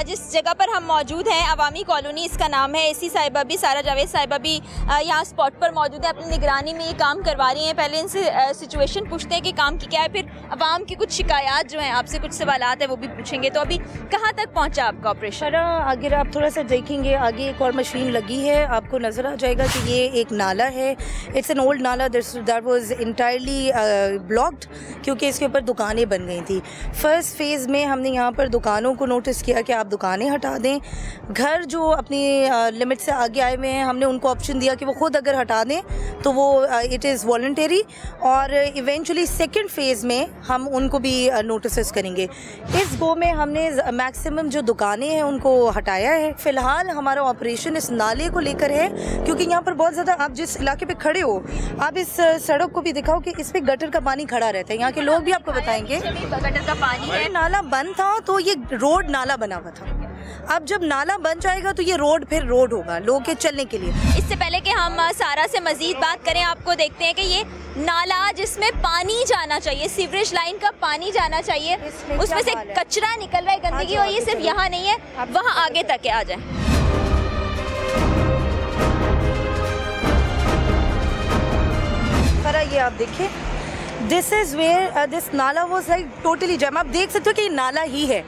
जिस जगह पर हम मौजूद हैं, अवामी कॉलोनी इसका नाम है। एसी साहिबा भी, सारा जावेद साहिबा भी यहाँ स्पॉट पर मौजूद है, अपनी निगरानी में ये काम करवा रही हैं। पहले इनसे सिचुएशन पूछते हैं कि काम की क्या है, फिर अवाम की कुछ शिकायत जो हैं, आपसे कुछ सवालात है वो भी पूछेंगे। तो अभी कहाँ तक पहुँचा आपका ऑपरेशन? अगर आप थोड़ा सा देखेंगे आगे एक और मशीन लगी है, आपको नज़र आ जाएगा कि ये एक नाला है। इट्स एन ओल्ड नाला दैट वाज इंटायरली ब्लॉक्ड, क्योंकि इसके ऊपर दुकानें बन गई थी। फर्स्ट फेज़ में हमने यहाँ पर दुकानों को नोटिस किया कि आप दुकानें हटा दें। घर जो अपनी लिमिट से आगे आए हुए हैं, हमने उनको ऑप्शन दिया कि वो खुद अगर हटा दें तो वो इट इज़ वॉलंटरी, और इवेंचुअली सेकंड फेज़ में हम उनको भी नोटिस करेंगे। इस गो में हमने मैक्सिमम जो दुकानें हैं उनको हटाया है। फ़िलहाल हमारा ऑपरेशन इस नाले को लेकर है, क्योंकि यहाँ पर बहुत ज़्यादा, आप जिस इलाके पे खड़े हो, आप इस सड़क को भी दिखाओ कि इस पे गटर का पानी खड़ा रहता है। यहाँ के लोग भी आपको बताएंगे गटर का पानी है। नाला बंद था तो ये रोड नाला बना हुआ था, अब जब नाला बन जाएगा तो ये रोड फिर रोड होगा लोगों के चलने के लिए। इससे पहले कि हम सारा से मजीद बात करें, आपको देखते हैं कि ये नाला जिसमें पानी जाना चाहिए, सीवरेज लाइन का पानी जाना चाहिए, उसमें से कचरा निकल रहा है, गंदगी, और ये सिर्फ यहाँ नहीं है, वहाँ आगे तक है। आ जाए। ये आप देखिए, दिस इज वेयर दिस नाला वाज लाइक टोटली जैम। आप देख सकते हो कि ये नाला ही है,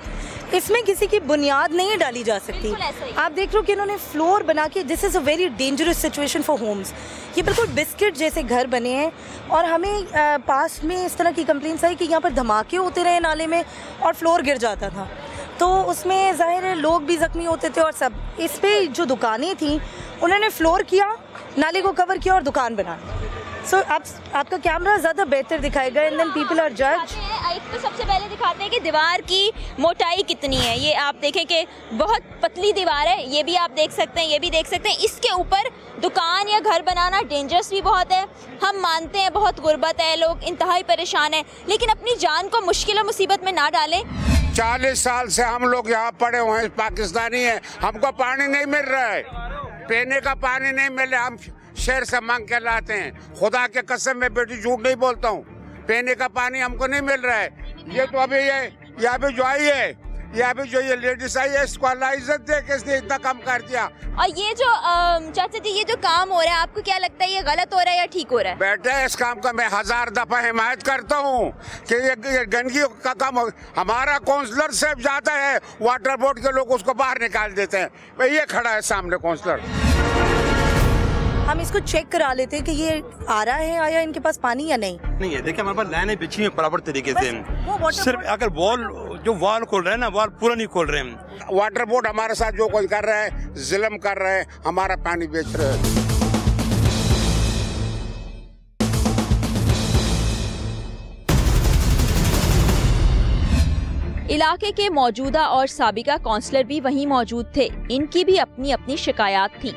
इसमें किसी की बुनियाद नहीं डाली जा सकती। आप देख रहे हो कि इन्होंने फ्लोर बना के, this is a very dangerous situation for homes. ये बिल्कुल बिस्किट जैसे घर बने हैं, और हमें पास में इस तरह की कंप्लेंट्स आई कि यहाँ पर धमाके होते रहे नाले में और फ्लोर गिर जाता था, तो उसमें ज़ाहिर है लोग भी ज़ख्मी होते थे और सब। इस पर जो दुकानें थी उन्होंने फ्लोर किया, नाले को कवर किया और दुकान बना ली। सो आपका कैमरा ज़्यादा बेहतर दिखाएगा, एंड देन पीपल आर जज। एक तो सबसे पहले दिखाते हैं कि दीवार की मोटाई कितनी है। ये आप देखें कि बहुत पतली दीवार है, ये भी आप देख सकते हैं, ये भी देख सकते हैं। इसके ऊपर दुकान या घर बनाना डेंजरस भी बहुत है। हम मानते हैं बहुत गुर्बत है, लोग इंतहाई परेशान हैं, लेकिन अपनी जान को मुश्किल और मुसीबत में ना डालें। 40 साल से हम लोग यहाँ पड़े हुए हैं, पाकिस्तानी हैं, हमको पानी नहीं मिल रहा है, पीने का पानी नहीं मिल रहा। हम शहर से मांग के लाते हैं, खुदा के कसम में बेटी झूठ नहीं बोलता हूँ, पीने का पानी हमको नहीं मिल रहा है। ये तो अभी ये यहाँ पे जो आई है, यहाँ पे जो ये लेडीज आई है, इसको अल्लाह इज्जत दे कि इसने इतना कम कर दिया। और ये जो चाचा जी, ये जो काम हो रहा है, आपको क्या लगता है ये गलत हो रहा है या ठीक हो रहा है? बेटा इस काम का मैं 1000 दफा हिमायत करता हूँ कि ये गंदगी का काम। हमारा काउंसलर साहब जाता है, वाटर बोर्ड के लोग उसको बाहर निकाल देते हैं। भाई ये खड़ा है सामने काउंसलर। हम इसको चेक करा लेते हैं कि ये आ रहा है, आया इनके पास पानी या नहीं है। देखिए हमारे पास लाइनें बिछी हैं बराबर तरीके से, सिर्फ अगर वॉल खोल रहे हैं ना, वॉल पूरा नहीं खोल रहे हैं। वाटर बोर्ड हमारे साथ जो कुछ कर रहा है, जुल्म कर रहे हैं, हमारा पानी बेच रहे हैं। इलाके के मौजूदा और साबिका काउंसलर भी वहीं मौजूद थे। इनकी भी अपनी अपनी शिकायत थी।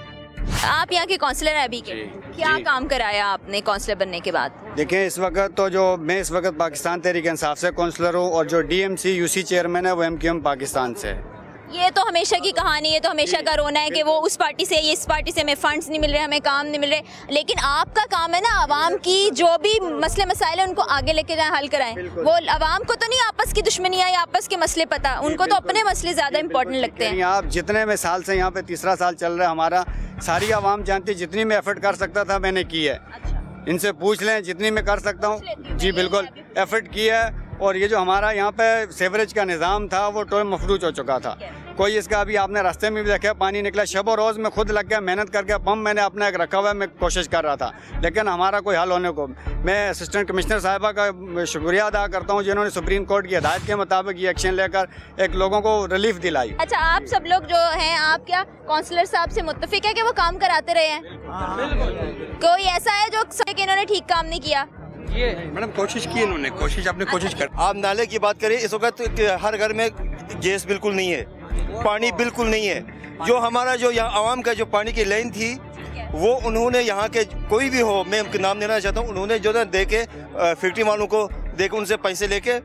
आप यहाँ के काउंसलर हैं अभी के, क्या काम कराया आपने काउंसलर बनने के बाद? देखिए इस वक्त तो जो मैं इस वक्त पाकिस्तान तहरीक इंसाफ से काउंसलर हूँ और जो DMC UC चेयरमैन है वो MQM पाकिस्तान से है। ये तो हमेशा की कहानी है, तो हमेशा का रोना है कि वो उस पार्टी से, ये इस पार्टी से, हमें फंड्स नहीं मिल रहे, हमें काम नहीं मिल रहे। लेकिन आपका काम है ना आवाम की जो भी मसले मसाइल है उनको आगे लेके जाएं, हल कराएं। वो आवाम को तो नहीं आपस की दुश्मनी या आपस के मसले पता, उनको तो अपने मसले ज्यादा इंपॉर्टेंट लगते हैं। आप जितने में साल से यहाँ पे तीसरा साल चल रहा है हमारा, सारी आवाम जानती, जितनी मैं एफर्ट कर सकता था मैंने की है। इनसे पूछ लें, जितनी मैं कर सकता हूँ जी बिल्कुल एफर्ट की है। और ये जो हमारा यहाँ पे सेवरेज का निज़ाम था वो टोए मफलूज हो चुका था। कोई इसका अभी आपने रास्ते में भी देखा पानी निकला, शब और रोज़ में खुद लग गया, मेहनत करके पंप मैंने अपना एक रखा हुआ है, मैं कोशिश कर रहा था, लेकिन हमारा कोई हल होने को। मैं असिस्टेंट कमिश्नर साहिबा का शुक्रिया अदा करता हूँ जिन्होंने सुप्रीम कोर्ट की हिदायत के मुताबिक ये एक्शन लेकर एक लोगों को रिलीफ दिलाई। अच्छा, आप सब लोग जो हैं, आप क्या काउंसलर साहब से मुत्तफिक है कि वो काम कराते रहे हैं? कोई ऐसा है जो इन्होंने ठीक काम नहीं किया? मैडम कोशिश की इन्होंने, अपनी कोशिश कर। आप नाले की बात करें, इस वक्त हर घर में गैस बिल्कुल नहीं है, पानी बिल्कुल नहीं है। जो हमारा जो यहाँ आवाम का जो पानी की लाइन थी वो उन्होंने यहाँ के कोई भी हो, मैं उनके नाम लेना चाहता हूँ, उन्होंने जो है दे के फैक्ट्री वालों को दे के उनसे पैसे लेके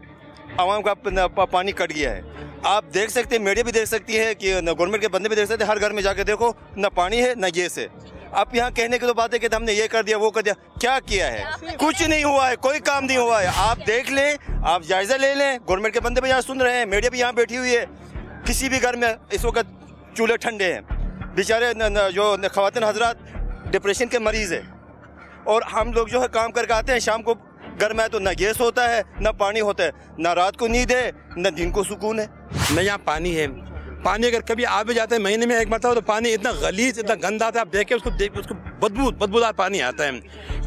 आवाम का पानी कट गया है। आप देख सकते हैं, मीडिया भी देख सकती है कि गवर्नमेंट के बंदे भी देख सकते हैं, हर घर में जाके देखो ना पानी है ना गैस है। आप यहाँ कहने की तो बात है कि हमने ये कर दिया वो कर दिया, क्या किया है? कुछ नहीं हुआ है, कोई काम नहीं हुआ है। आप देख लें, आप जायजा ले लें, गवर्नमेंट के बंदे भी यहाँ सुन रहे हैं, मीडिया भी यहाँ बैठी हुई है। किसी भी घर में इस वक्त चूल्हे ठंडे हैं, बेचारे जो ख़वातीन हजरात डिप्रेशन के मरीज़ है, और हम लोग जो है काम करके आते हैं, शाम को घर में आए तो ना गैस होता है ना पानी होता है, ना रात को नींद है ना दिन को सुकून है। न यहाँ पानी है, पानी अगर कभी आ भी जाता है महीने में एक मरतबा तो पानी इतना गलीज, इतना गंदा आता है, आप देखें उसको बदबूदार पानी आता है।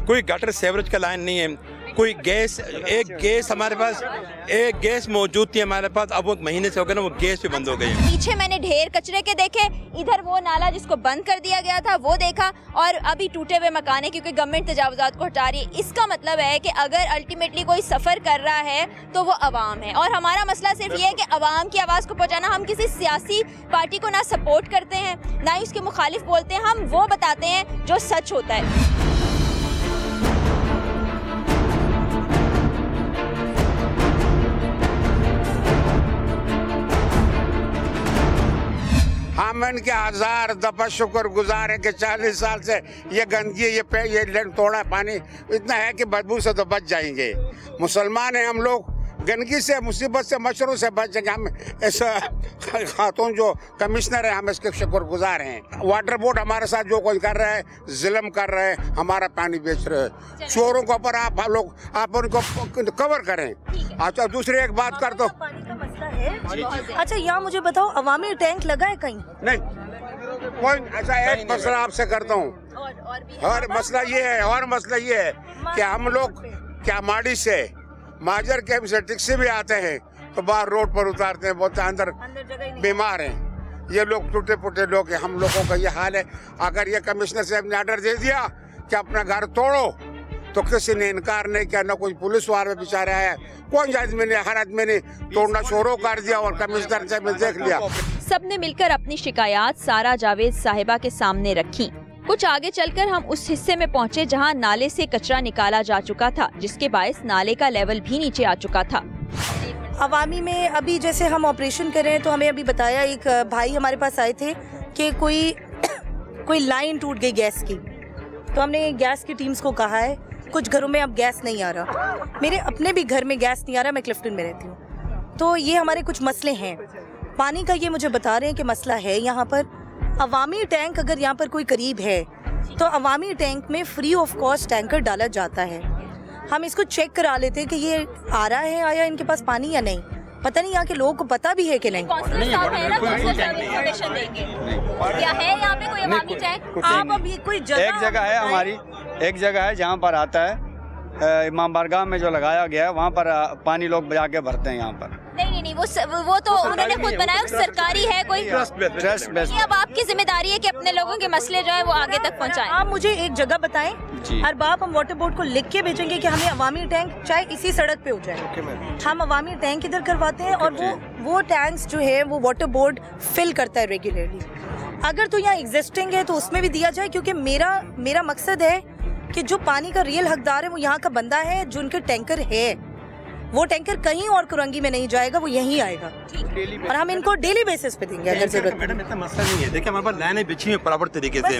कोई गटर सेवरेज का लाइन नहीं है, कोई गैस, एक गैस हमारे पास, एक गैस मौजूद थी हमारे पास, अब वो महीने से हो गया ना, वो गैस भी बंद हो गई। पीछे मैंने ढेर कचरे के देखे, इधर वो नाला जिसको बंद कर दिया गया था वो देखा, और अभी टूटे हुए मकान है क्योंकि गवर्नमेंट तजावुजात को हटा रही है। इसका मतलब है कि अगर अल्टीमेटली कोई सफ़र कर रहा है तो वो अवाम है, और हमारा मसला सिर्फ ये है कि अवाम की आवाज़ को पहुँचाना। हम किसी सियासी पार्टी को ना सपोर्ट करते हैं ना ही उसके मुखालिफ बोलते हैं, हम वो बताते हैं जो सच होता है। हम इनके हजार दफा शुक्र गुजार है कि 40 साल से ये गंदगी, ये लैंड तोड़ा पानी इतना है कि बदबू से तो बच जाएंगे। मुसलमान हैं हम लोग, गंदगी से, मुसीबत से, मच्छरों से बच जाएंगे। हम ऐसा खातून जो कमिश्नर है, हम इसके शुक्रगुजार हैं। वाटर बोर्ड हमारे साथ जो कुछ कर रहा है, जुल्म कर रहे हैं, हमारा पानी बेच रहे हैं। चोरों के ऊपर आप उनको कवर करें। अच्छा, दूसरी एक बात कर दो। अच्छा, यहाँ मुझे बताओ, अवामी टैंक लगा है कहीं? नहीं, कोई। अच्छा, एक मसला आपसे करता हूँ, और मसला ये है कि हम लोग क्या माड़ी से माजर कैंप से टैक्सी भी आते हैं तो बाहर रोड पर उतारते हैं, बोलते हैं अंदर बीमार हैं। ये लोग टूटे फूटे लोग हैं, हम लोगों का ये हाल है। अगर ये कमिश्नर साहब ने ऑर्डर दे दिया कि अपना घर तोड़ो तो किसी ने इनकार नहीं किया, ना कोई पुलिस वाले बेचारे आया, कोई आदमी ने, हर आदमी ने तोड़ना शुरू कर दिया और कमिश्नर साहब ने देख लिया। सबने मिलकर अपनी शिकायत सारा जावेद साहिबा के सामने रखी। कुछ आगे चलकर हम उस हिस्से में पहुंचे जहां नाले से कचरा निकाला जा चुका था, जिसके बायस नाले का लेवल भी नीचे आ चुका था। अवामी में अभी जैसे हम ऑपरेशन कर रहे हैं, तो हमें अभी बताया, एक भाई हमारे पास आए थे कि कोई लाइन टूट गई गैस की, तो हमने गैस की टीम्स को कहा है, कुछ घरों में अब गैस नहीं आ रहा। मेरे अपने भी घर में गैस नहीं आ रहा, मैं क्लिफ्टन में रहती हूँ। तो ये हमारे कुछ मसले हैं। पानी का ये मुझे बता रहे हैं कि मसला है यहाँ पर। अवामी टैंक अगर यहाँ पर कोई करीब है तो अवामी टैंक में फ्री ऑफ कॉस्ट टैंकर डाला जाता है। हम इसको चेक करा लेते हैं कि ये आ रहा है, आया इनके पास पानी या नहीं। पता नहीं यहाँ के लोगों को पता भी है कि नहीं। आप अभी कोई एक जगह है हमारी, एक जगह है जहाँ पर आता है इमाम बारगाह में जो लगाया गया है, वहाँ पर पानी लोग जाके भरते हैं यहाँ पर। नहीं, वो तो उन्होंने खुद बनाया, सरकारी है कोई ट्रस्ट बेस्ड। अब आपकी जिम्मेदारी है कि अपने लोगों के मसले जो है वो आगे तक पहुँचाएं। आप मुझे एक जगह बताएं, हर बाप हम वाटर बोर्ड को लिख के भेजेंगे कि हमें अवामी टैंक चाहे इसी सड़क पे हो जाए, हम अवामी टैंक इधर करवाते हैं और वो टैंक्स जो है वो वाटर बोर्ड फिल करता है रेगुलरली। अगर तो यहाँ एग्जिस्टिंग है तो उसमें भी दिया जाए, क्योंकि मेरा मकसद है कि जो पानी का रियल हकदार है वो यहाँ का बंदा है, जो उनके टैंकर है वो टैंकर कहीं और कुरंगी में नहीं जाएगा, वो यहीं आएगा और हम इनको डेली बेसिस पे देंगे अगर जरूरत। मैडम इतना मसला नहीं है, देखिए हमारे पास लाइनें बिछी हुई प्रॉपर तरीके से,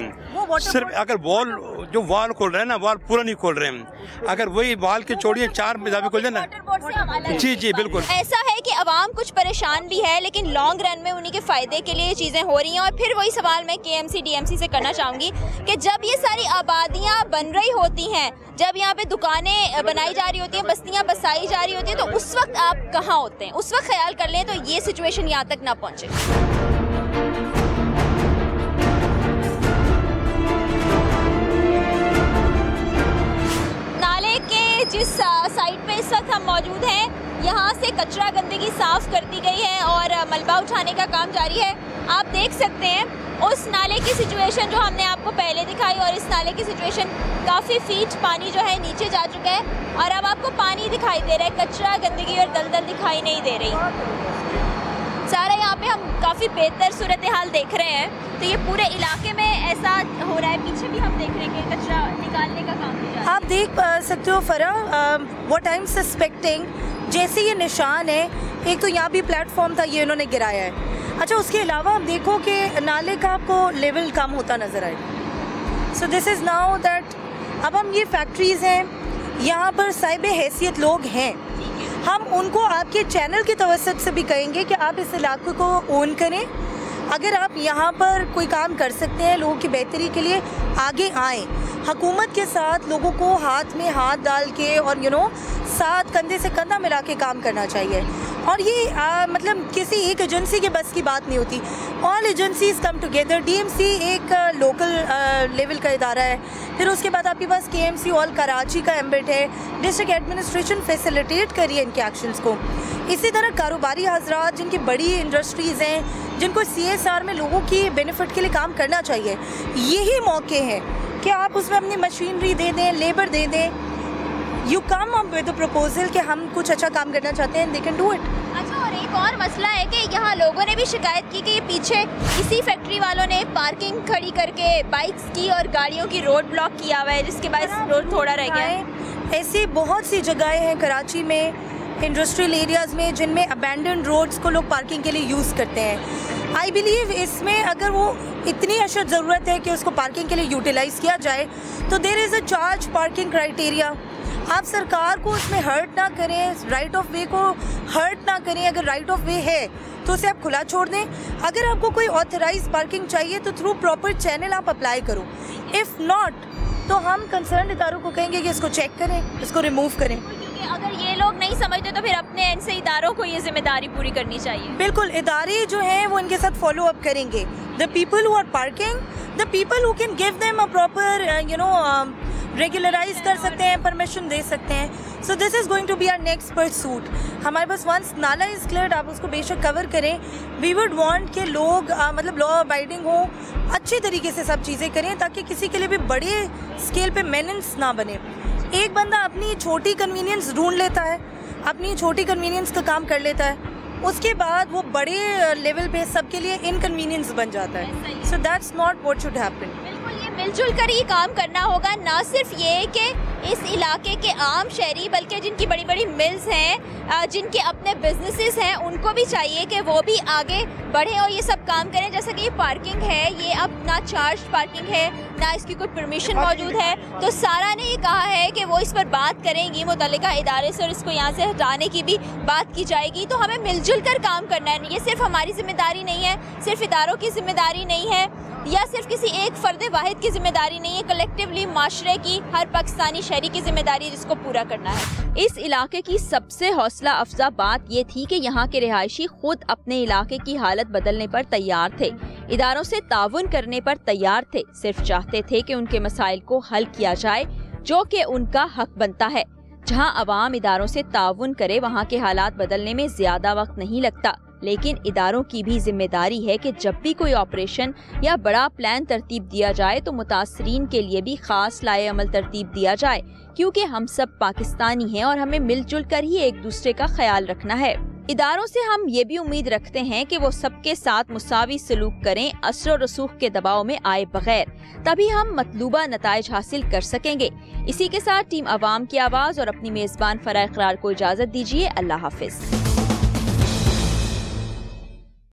सिर्फ अगर वॉल जो वॉल खोल रहे हैं ना, वॉल पूरा नहीं खोल रहे हैं, अगर वही वॉल के छोड़िए 4 मिजाबी खोल जाए ना। जी बिल्कुल। ऐसा है कि अवाम कुछ परेशान भी है, लेकिन लॉन्ग रन में उन्हीं के फायदे के लिए ये चीजें हो रही हैं। और फिर वही सवाल मैं KMC DMC से करना चाहूंगी कि जब ये सारी आबादियां बन रही होती हैं, जब यहाँ पे दुकानें बनाई जा रही होती हैं, बस्तियां बसाई जा रही होती हैं, तो उस वक्त आप कहाँ होते हैं? उस वक्त ख्याल कर लें तो ये सिचुएशन यहाँ तक ना पहुँचे। नाले के जिस साइड पे इस वक्त हम मौजूद हैं, यहाँ से कचरा गंदगी साफ कर दी गई है और मलबा उठाने का काम जारी है। आप देख सकते हैं उस नाले की सिचुएशन जो हमने आपको पहले दिखाई, और इस नाले की सिचुएशन काफ़ी फीट पानी जो है नीचे जा चुका है और अब आपको पानी दिखाई दे रहा है, कचरा गंदगी और दलदल दिखाई नहीं दे रही। सारा यहाँ पे हम काफ़ी बेहतर सूरत हाल देख रहे हैं। तो ये पूरे इलाके में ऐसा हो रहा है, पीछे भी हम देख रहे हैं कि कचरा निकालने का काम किया। आप देख सकते हो फरा, व्हाट आई एम सस्पेक्टिंग, जैसे ये निशान है, एक तो यहाँ भी प्लेटफॉर्म था, ये इन्होंने गिराया है। अच्छा, उसके अलावा आप देखो कि नाले का आपको लेवल कम होता नज़र आएगा। सो दिस इज़ नाउ दैट अब हम ये फैक्ट्रीज़ हैं, यहाँ पर साहिब हैसियत लोग हैं, हम उनको आपके चैनल की तवज्जुह से भी कहेंगे कि आप इस इलाके को ओन करें। अगर आप यहाँ पर कोई काम कर सकते हैं लोगों की बेहतरी के लिए, आगे आएँ। हुकूमत के साथ लोगों को हाथ में हाथ डाल के और साथ कंधे से कंधा मिला के काम करना चाहिए। और ये मतलब किसी एक एजेंसी के बस की बात नहीं होती, all agencies come together. DMC एक लोकल लेवल का इदारा है, फिर उसके बाद आपके पास KMC ऑल कराची का एम्बेड है, डिस्ट्रिक्ट एडमिनिस्ट्रेशन फैसिलिटेट करिए इनके एक्शंस को। इसी तरह कारोबारी हजरात जिनकी बड़ी इंडस्ट्रीज़ हैं, जिनको CSR में लोगों की बेनिफिट के लिए काम करना चाहिए, यही मौके हैं कि आप उसमें अपनी मशीनरी दे दें, लेबर दे दें। You come up with a proposal कि हम कुछ अच्छा काम करना चाहते हैं, दे कैन डू इट। अच्छा, और एक और मसला है कि यहाँ लोगों ने भी शिकायत की कि पीछे इसी फैक्ट्री वालों ने पार्किंग खड़ी करके बाइक्स की और गाड़ियों की रोड ब्लॉक किया हुआ है, जिसके बाद रोड थोड़ा रह गया है। ऐसी बहुत सी जगहें हैं कराची में, इंडस्ट्रियल एरियाज़ में, जिनमें अबैंडन रोड्स को लोग पार्किंग के लिए यूज़ करते हैं। आई बिलीव इसमें अगर वो इतनी अशद ज़रूरत है कि उसको पार्किंग के लिए यूटिलाइज़ किया जाए, तो there is a charge parking criteria. आप सरकार को उसमें हर्ट ना करें, राइट ऑफ वे को हर्ट ना करें। अगर राइट ऑफ वे है तो उसे आप खुला छोड़ दें। अगर आपको कोई ऑथराइज पार्किंग चाहिए तो थ्रू प्रॉपर चैनल आप अप्लाई करो। इफ़ नॉट तो हम कंसर्न इदारों को कहेंगे कि इसको चेक करें, इसको रिमूव करें। क्योंकि अगर ये लोग नहीं समझते तो फिर अपने एंड से इदारों को ये जिम्मेदारी पूरी करनी चाहिए। बिल्कुल, इदारे जो हैं वो इनके साथ फॉलो अप करेंगे। The people who are parking, the people who can give them a proper regularise कर सकते हैं, परमिशन दे सकते हैं। So this is going to be our next pursuit. हमारे पास वंस नाला इज़ क्लियर्ड, आप उसको बेशक कवर करें। वी वुड वांट कि लोग मतलब लॉ अबाइडिंग हो, अच्छे तरीके से सब चीज़ें करें, ताकि किसी के लिए भी बड़े स्केल पे मेनेंस ना बने। एक बंदा अपनी छोटी कन्वीनियंस ढूंढ लेता है, अपनी छोटी कन्वीनियंस का काम कर लेता है, उसके बाद वो बड़े लेवल पे सबके लिए इनकन्वीनियंस बन जाता है। So that's not what should happen. मिलजुल कर ही काम करना होगा, ना सिर्फ ये कि इस इलाके के आम शहरी, बल्कि जिनकी बड़ी बड़ी मिल्स हैं, जिनके अपने बिजनेसेस हैं, उनको भी चाहिए कि वो भी आगे बढ़े और ये सब काम करें। जैसा कि ये पार्किंग है, ये अब ना चार्ज पार्किंग है, ना इसकी कोई परमिशन मौजूद है। तो सारा ने ये कहा है कि वो इस पर बात करेंगी मुतल्लिका इदारे से और इसको यहाँ से हटाने की भी बात की जाएगी। तो हमें मिलजुल कर काम करना है, ये सिर्फ हमारी जिम्मेदारी नहीं है, सिर्फ इदारों की जिम्मेदारी नहीं है, या सिर्फ किसी एक फ़र्द वाहिद की जिम्मेदारी नहीं है, कलेक्टिवली माशरे की, हर पाकिस्तानी शहरी की जिम्मेदारी है जिसको पूरा करना है। इस इलाके की सबसे हौसला हौसला अफजा बात ये थी कि यहाँ के रिहायशी खुद अपने इलाके की हालत बदलने पर तैयार थे, इदारों से ताउन करने पर तैयार थे, सिर्फ चाहते थे कि उनके मसाइल को हल किया जाए, जो कि उनका हक बनता है। जहाँ अवाम इदारों से ताउन करे वहाँ के हालात बदलने में ज्यादा वक्त नहीं लगता, लेकिन इदारों की भी जिम्मेदारी है कि जब भी कोई ऑपरेशन या बड़ा प्लान तरतीब दिया जाए तो मुतासरीन के लिए भी खास लाए अमल तरतीब दिया जाए, क्योंकि हम सब पाकिस्तानी हैं और हमें मिलजुल कर ही एक दूसरे का ख्याल रखना है। इदारों से हम ये भी उम्मीद रखते हैं कि वो सबके साथ मुसावी सलूक करें, असर और रसूख के दबाव में आए बगैर, तभी हम मतलूबा नताइज हासिल कर सकेंगे। इसी के साथ टीम अवाम की आवाज़ और अपनी मेज़बान फराह इकरार को इजाज़त दीजिए। अल्लाह हाफिज।